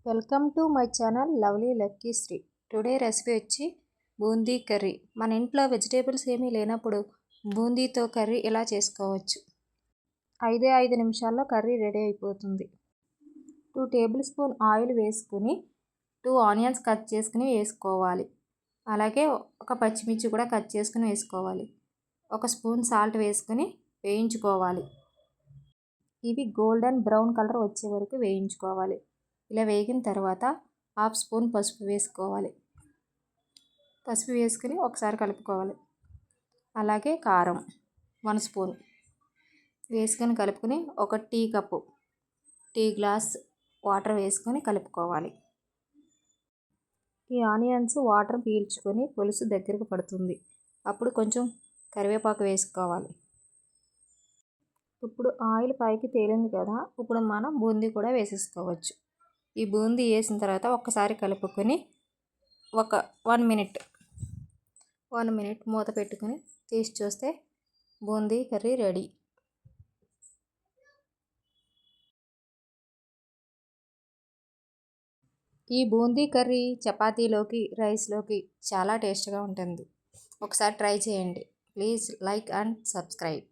Welcome to my channel lovely lucky Sri. Today recipe వచ్చి boondi curry. మన ఇంట్లో వెజిటేబుల్స్ ఏమీ లేనప్పుడు బూందీతో కర్రీ ఎలా చేసుకోవచ్చు. 5 నిమిషాల్లో కర్రీ రెడీ అయిపోతుంది. 2 టేబుల్ స్పూన్ ఆయిల్ వేసుకుని 2 ఆనియన్స్ కట్ చేసుకుని వేసుకోవాలి. అలాగే ఒక పచ్చిమిర్చి కూడా కట్ చేసుకుని వేసుకోవాలి. 1 స్పూన్ సాల్ట్ వేసుకుని వేయించుకోవాలి. ఇవి గోల్డెన్ బ్రౌన్ కలర్ వచ్చే వరకు వేయించుకోవాలి. ఇలా వేగిన తర్వాత 1/2 స్పూన్ పసుపు వేసుకోవాలి. పసుపు వేసుకుని ఒకసారి కలుపుకోవాలి. అలాగే కారం 1 స్పూన్ వేసుకొని కలుపుకొని ఒక టీ గ్లాస్ వాటర్ వేసుకొని కలుపుకోవాలి. ఈ ఆనియన్స్ వాటర్ పీల్చుకొని పులుసు దగ్గరకు పడుతుంది. అప్పుడు కొంచెం కరివేపాకు వేసుకోవాలి. ఇప్పుడు ఆయిల్ పైకి తేలింది కదా, ఇప్పుడు మనం బూందీ కూడా వేసేసుకోవచ్చు. ఈ బూందీ వేసిన తర్వాత ఒక్కసారి కలుపుకొని ఒక 1 మినిట్ మూత పెట్టుకొని తీసి చూస్తే బూందీ కర్రీ రెడీ. ఈ బూందీ కర్రీ చపాతీలోకి, రైస్లోకి చాలా టేస్ట్గా ఉంటుంది. ఒకసారి ట్రై చేయండి. Please like and subscribe.